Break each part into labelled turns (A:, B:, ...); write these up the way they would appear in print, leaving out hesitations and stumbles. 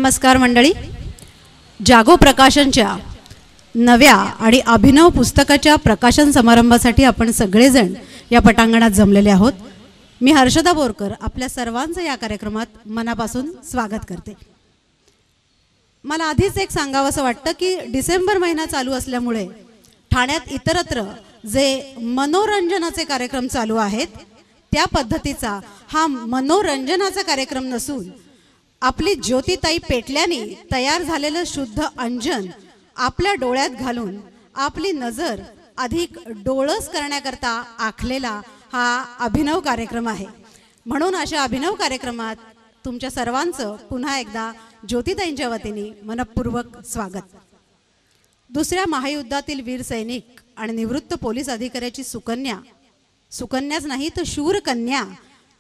A: नमस्कार मंडळी. जागो प्रकाशनच्या नव्या आणि अभिनव पुस्तकाच्या प्रकाशन समारंभासाठी आपण सगळेजण या पटांगणात जमलेले आहोत. मी हर्षदा बोरकर आपल्या सर्वांचं या कार्यक्रमात मनापासून स्वागत करते. मला आधीच एक सांगावंसं वाटतं की डिसेंबर महिना चालू असल्यामुळे ठाण्यात इतरत्र जे मनोरंजनाचे कार्यक्रम चालू आहेत त्या पद्धतीचा हा मनोरंजनाचा कार्यक्रम नसून आपली ज्योतिताई पेटल्याने तयार झालेलं शुद्ध अंजन आपल्या डोळ्यात घालून आपली नजर अधिक डोळस करण्याकरता आखलेला हा अभिनव कार्यक्रम आहे. म्हणून अशा अभिनव कार्यक्रमात तुमच्या सर्वांचं पुन्हा एकदा ज्योतिताईंच्या वतीने मनपूर्वक स्वागत. दुसऱ्या महायुद्धातील वीर सैनिक आणि निवृत्त पोलीस अधिकाऱ्याची सुकन्याच नाही तर शूरकन्या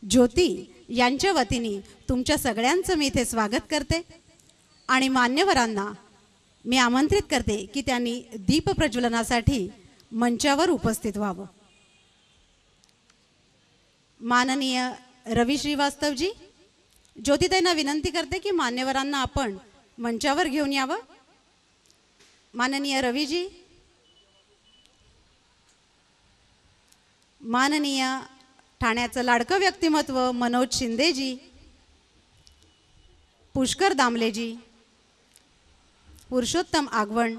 A: ज्योती यांच्या वतीने तुमच्या सगळ्यांचं मी इथे स्वागत करते आणि मान्यवरांना मी आमंत्रित करते की त्यांनी दीप प्रज्वलनासाठी मंचावर उपस्थित व्हावं. माननीय रवी श्रीवास्तवजी, ज्योतिताईंना विनंती करते की मान्यवरांना आपण मंचावर घेऊन यावं. माननीय रवीजी, माननीय ठाण्याचं लाडकं व्यक्तिमत्व मनोज शिंदेजी, पुष्कर दामलेजी, पुरुषोत्तम आगवण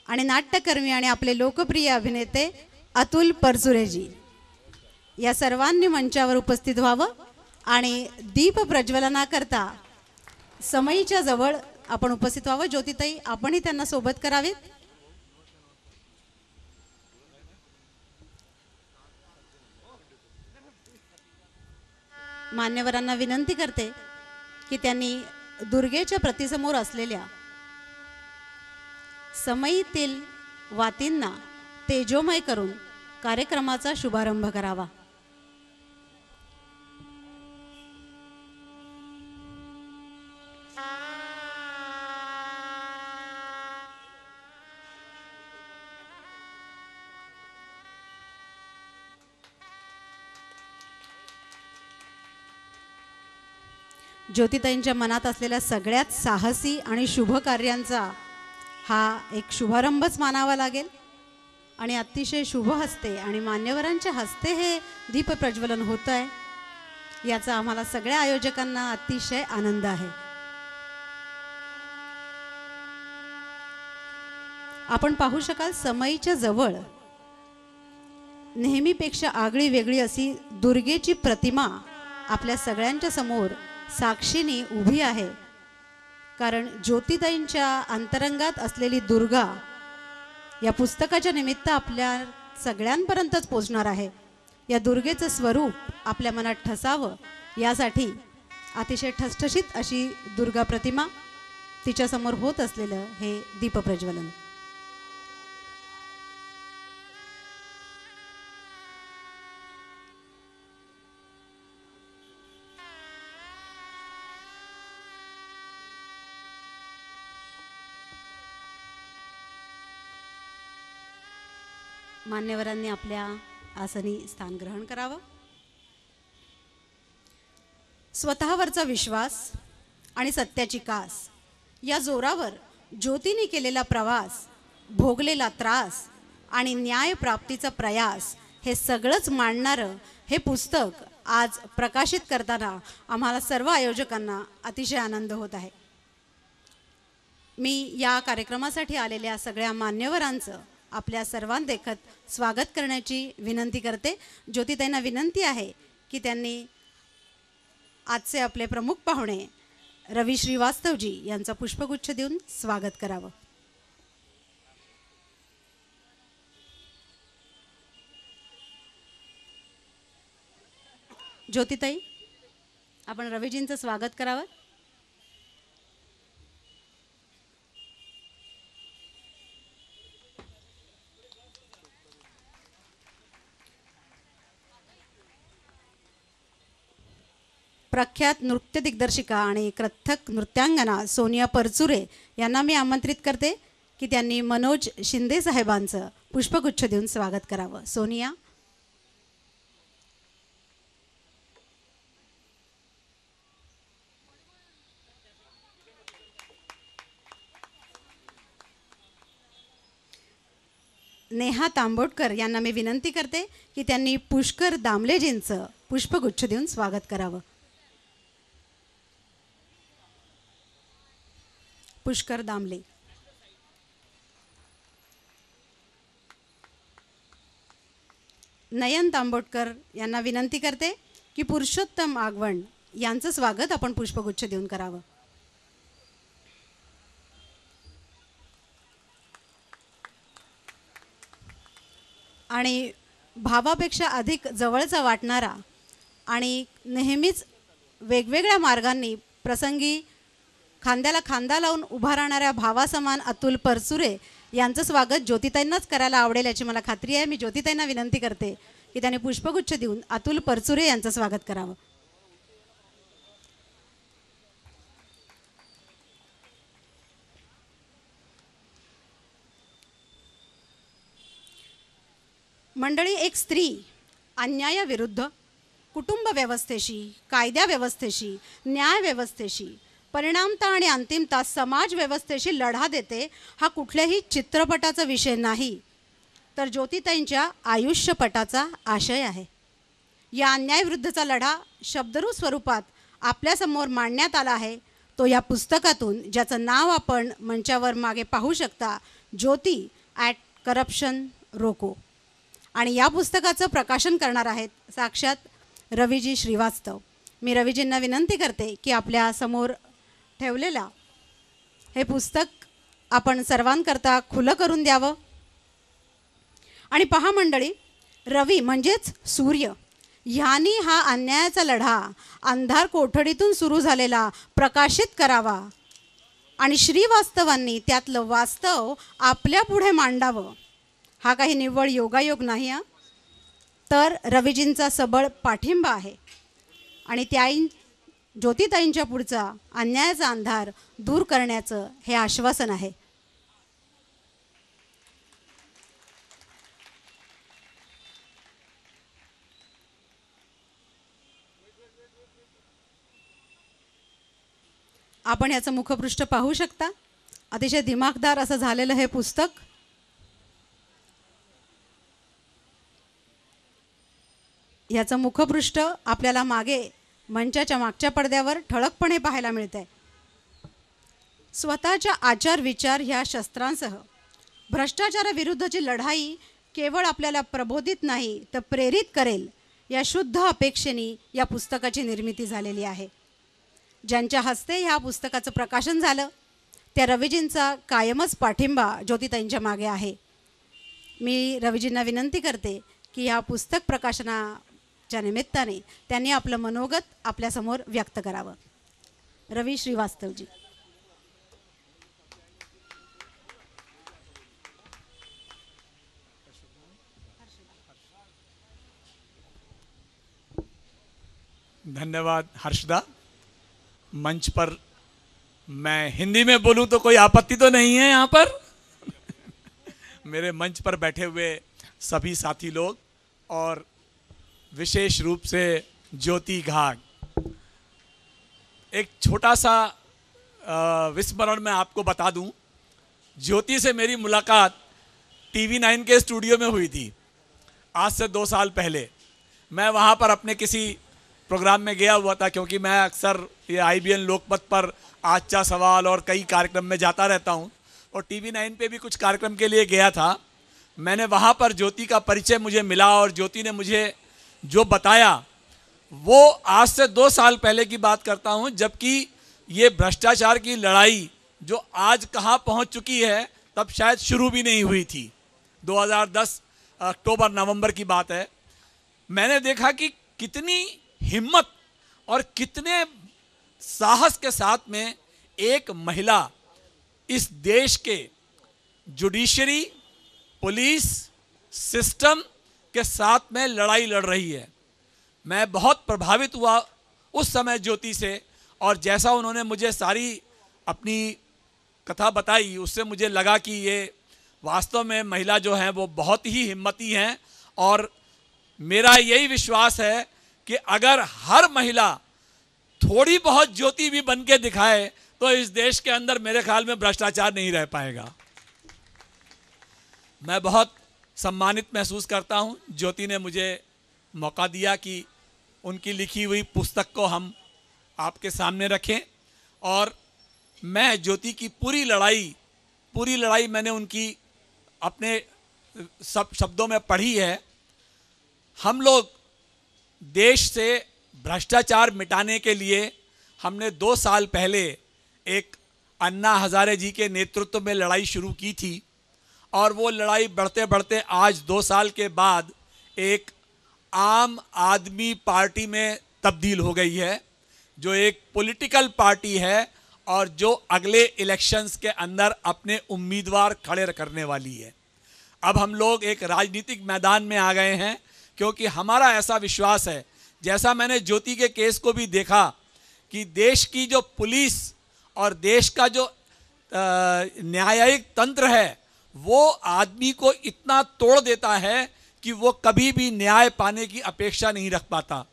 A: आणि नाट्यकर्मी आणि आपले लोकप्रिय अभिनेते अतुल परचुरेजी या सर्वांनी मंचावर उपस्थित व्हावं आणि दीप प्रज्वलनाकरता समईच्या जवळ आपण उपस्थित व्हावं. ज्योतिताई, आपणही त्यांना सोबत करावेत. मान्यवरांना विनंती करते की त्यांनी दुर्गेच्या प्रतिसमोर असलेल्या समईतील वातींना तेजोमय करून कार्यक्रमाचा शुभारंभ करावा. ज्योतिताईंच्या मनात असलेल्या सगळ्यात साहसी आणि शुभ कार्यांचा हा एक शुभारंभच मानावा लागेल आणि अतिशय शुभ हस्ते आणि मान्यवरांच्या हस्ते हे दीप प्रज्वलन होत आहे याचा आम्हाला सगळ्या आयोजकांना अतिशय आनंद आहे. आपण पाहू शकाल समईच्या जवळ नेहमीपेक्षा आगळी वेगळी अशी दुर्गेची प्रतिमा आपल्या सगळ्यांच्या समोर साक्षीने उभी आहे. कारण ज्योतिताईंच्या अंतरंगात असलेली दुर्गा या पुस्तकाच्या निमित्त आपल्या सगळ्यांपर्यंतच पोचणार आहे. या दुर्गेचं स्वरूप आपल्या मनात ठसावं यासाठी अतिशय ठसठशीत अशी दुर्गा प्रतिमा तिच्यासमोर होत असलेलं हे दीपप्रज्वलन. मान्यवरांनी आपल्या आसनी स्थान ग्रहण करावं. स्वतःवरचा विश्वास आणि सत्याची कास या जोरावर ज्योतीने केलेला प्रवास, भोगलेला त्रास आणि न्याय प्राप्तीचा प्रयास हे सगळंच मांडणारं हे पुस्तक आज प्रकाशित करताना आम्हाला सर्व आयोजकांना अतिशय आनंद होत आहे. मी या कार्यक्रमासाठी आलेल्या सगळ्या मान्यवरांचं आपल्या सर्वांदेखत स्वागत करण्याची विनंती करते. ज्योतिताईंना विनंती आहे की त्यांनी आजचे आपले प्रमुख पाहुणे रवी श्रीवास्तवजी यांचा पुष्पगुच्छ देऊन स्वागत करावं. ज्योतिताई, आपण रवीजींचं स्वागत करावं. प्रख्यात नृत्य दिग्दर्शिका आणि कथ्थक नृत्यांगना सोनिया परचुरे यांना मी आमंत्रित करते की त्यांनी मनोज शिंदे साहेबांचं पुष्पगुच्छ देऊन स्वागत करावं. सोनिया. नेहा तांबोटकर यांना मी विनंती करते की त्यांनी पुष्कर दामलेजींचं पुष्पगुच्छ देऊन स्वागत करावं. पुष्कर दामले. नयन तांबोटकर यांना विनंती करते की पुरुषोत्तम आगवण यांचं स्वागत आपण पुष्पगुच्छ देऊन करावं. आणि भावापेक्षा अधिक जवळचा वाटणारा आणि नेहमीच वेगवेगळ्या मार्गांनी प्रसंगी खांद्याला खांदा लावून उभा राहणाऱ्या भावासमान अतुल परचुरे यांचं स्वागत ज्योतिताईंनाच करायला आवडेल याची मला खात्री आहे. मी ज्योतिताईंना विनंती करते की त्यांनी पुष्पगुच्छ देऊन अतुल परचुरे यांचं स्वागत करावं. मंडळी, एक स्त्री अन्यायाविरुद्ध कुटुंब व्यवस्थेशी, कायद्या व्यवस्थेशी, न्याय व्यवस्थेशी, परिणामता आणि अंतिमता समाज व्यवस्थेशी लढा देते हा कुठल्याही चित्रपटाचा विषय नाही, तर ज्योतिताईंच्या आयुष्यपटाचा आशय आहे. या अन्यायाविरुद्धचा लढा शब्दरूप स्वरूपात आपल्यासमोर मांडण्यात आला आहे. तो या पुस्तकातून, ज्याचं नाव आपण मंचावर मागे पाहू शकता, ज्योती ॲट करप्शन रोको. आणि या पुस्तकाचं प्रकाशन करणार आहेत साक्षात रवीजी श्रीवास्तव. मी रवीजींना विनंती करते की आपल्या समोर ठेवलेलं हे पुस्तक आपण सर्वांकरता खुलं करून द्यावं. आणि पहा मंडळी, रवी म्हणजेच सूर्य ह्यांनी हा अन्यायाचा लढा अंधार कोठडीतून सुरू झालेला प्रकाशित करावा आणि श्रीवास्तवांनी त्यातलं वास्तव आपल्या पुढे मांडावं. हा काही निव्वळ योगायोग नाही, तर रवीजींचा सबळ पाठिंबा आहे. आणि ज्योतिताईंच्या पुढचा अन्यायाचा अंधार दूर करण्याचं हे आश्वासन आहे. आपण याचं मुखपृष्ठ पाहू शकता. अतिशय दिमाखदार असं झालेलं हे पुस्तक. याचं मुखपृष्ठ आपल्याला मागे मंचाच्या मागच्या पडद्यावर ठळकपणे पाहायला मिळते. स्वतःच्या आचार विचार ह्या शस्त्रांसह भ्रष्टाचाराविरुद्धची लढाई केवळ आपल्याला प्रबोधित नाही तर प्रेरित करेल या शुद्ध अपेक्षेने या पुस्तकाची निर्मिती झालेली आहे. ज्यांच्या हस्ते ह्या पुस्तकाचं प्रकाशन झालं त्या रवीजींचा कायमच पाठिंबा ज्योतिताईंच्या मागे आहे. मी रवीजींना विनंती करते की ह्या पुस्तक प्रकाशनाच्या निमित्ताने त्यांनी आपलं मनोगत आपल्यासमोर व्यक्त करावं. रवी श्रीवास्तवजी.
B: धन्यवाद हर्षदा. मंच पर मैं हिंदी में बोलूं तो कोई आपत्ति तो नहीं है यहाँ पर? मेरे मंच पर बैठे हुए सभी साथी लोग और विशेष रूप से ज्योति घाग, एक छोटा सा विस्मरण मैं आपको बता दूं. ज्योति से मेरी मुलाकात TV9 के स्टूडियो में हुई थी आज से 2 साल पहले. मैं वहाँ पर अपने किसी प्रोग्राम में गया हुआ था क्योंकि मैं अक्सर ये IBN लोकमत पर आजचा सवाल और कई कार्यक्रम में जाता रहता हूँ और TV9 पे भी कुछ कार्यक्रम के लिए गया था. मैंने वहाँ पर ज्योति का परिचय मुझे मिला और ज्योति ने मुझे जो बताया वो आज से 2 साल पहले की बात करता हूँ, जबकि ये भ्रष्टाचार की लड़ाई जो आज कहाँ पहुँच चुकी है तब शायद शुरू भी नहीं हुई थी. 2010 अक्टूबर नवंबर की बात है. मैंने देखा कि कितनी हिम्मत और कितने साहस के साथ में एक महिला इस देश के जुडिशरी, पुलिस सिस्टम के साथ में लड़ाई लड़ रही है. मैं बहुत प्रभावित हुआ उस समय ज्योति से और जैसा उन्होंने मुझे सारी अपनी कथा बताई उससे मुझे लगा कि ये वास्तव में महिला जो हैं वो बहुत ही हिम्मती हैं. और मेरा यही विश्वास है कि अगर हर महिला थोड़ी बहुत ज्योति भी बन के दिखाए तो इस देश के अंदर मेरे ख्याल में भ्रष्टाचार नहीं रह पाएगा. मैं बहुत सम्मानित महसूस करता हूं। ज्योति ने मुझे मौका दिया कि उनकी लिखी हुई पुस्तक को हम आपके सामने रखें, और मैं ज्योति की पूरी लड़ाई मैंने उनकी अपने सब शब्दों में पढ़ी है। हम लोग देश से भ्रष्टाचार मिटाने के लिए हमने 2 साल पहले एक अन्ना हजारे जी के नेतृत्व में लड़ाई शुरू की थी, और वो लड़ाई बढ़ते बढ़ते आज 2 साल के बाद एक आम आदमी पार्टी में तब्दील हो गई है, जो एक पॉलिटिकल पार्टी है और जो अगले इलेक्शंस के अंदर अपने उम्मीदवार खड़े करने वाली है। अब हम लोग एक राजनीतिक मैदान में आ गए हैं, क्योंकि हमारा ऐसा विश्वास है, जैसा मैंने ज्योति के केस को भी देखा, कि देश की जो पुलिस और देश का जो न्यायिक तंत्र है वो आदमी को इतना तोड़ देता है कि वो कभी भी न्याय पाने की अपेक्षा नहीं रख पाता।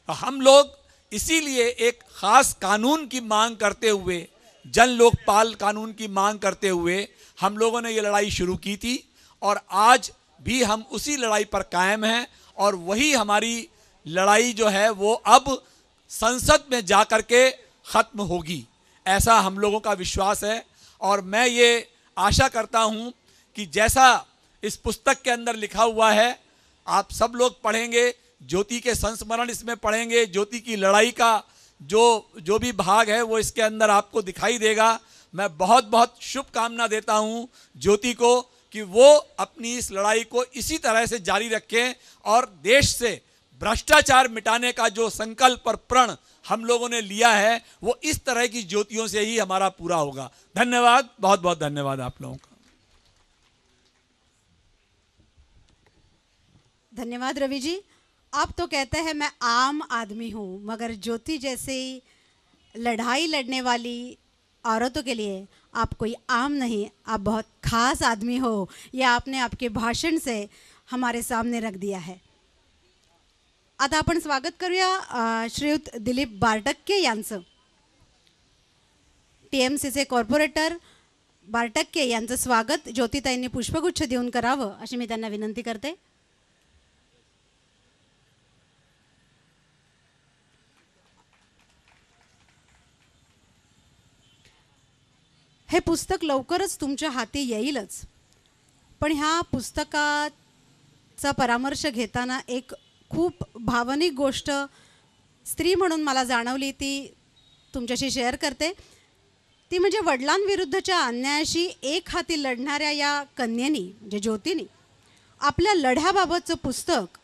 B: हम लोग इसीलिए एक ख़ास कानून की मांग करते हुए, जन लोकपाल कानून की मांग करते हुए हम लोगों ने ये लड़ाई शुरू की थी, और आज भी हम उसी लड़ाई पर कायम हैं, और वही हमारी लड़ाई जो है वो अब संसद में जा कर के ख़त्म होगी, ऐसा हम लोगों का विश्वास है। और मैं ये आशा करता हूँ कि जैसा इस पुस्तक के अंदर लिखा हुआ है, आप सब लोग पढ़ेंगे, ज्योति के संस्मरण इसमें पढ़ेंगे, ज्योति की लड़ाई का जो भी भाग है वो इसके अंदर आपको दिखाई देगा। मैं बहुत बहुत शुभकामना देता हूँ ज्योति को कि वो अपनी इस लड़ाई को इसी तरह से जारी रखें, और देश से भ्रष्टाचार मिटाने का जो संकल्प और प्रण हम लोगों ने लिया है वो इस तरह की ज्योतियों से ही हमारा पूरा होगा। धन्यवाद, बहुत बहुत धन्यवाद आप लोगों का।
A: धन्यवाद रवि जी। आप तो कहते हैं मैं आम आदमी हूँ, मगर ज्योति जैसे लड़ाई लड़ने वाली औरतों के लिए आप कोई आम नहीं, आप बहुत खास आदमी हो, यह आपने आपके भाषण से हमारे सामने रख दिया है। आता आपण स्वागत करूया श्रीयुत दिलीप बारटक्के यांचं। TMCचे कॉर्पोरेटर बारटक्के यांचं स्वागत ज्योतिताईंनी पुष्पगुच्छ देऊन करावं अशी मी त्यांना विनंती करते। हे पुस्तक लवकरच तुमच्या हाती येईलच, पण ह्या पुस्तकाचा परामर्श घेताना एक खूप भावनिक गोष्ट स्त्री म्हणून मला जाणवली, ती तुमच्याशी शेअर करते। ती म्हणजे वडिलांविरुद्धच्या अन्यायाशी एक हाती लढणाऱ्या या कन्येनी म्हणजे ज्योतीनी आपल्या लढ्याबाबतचं पुस्तक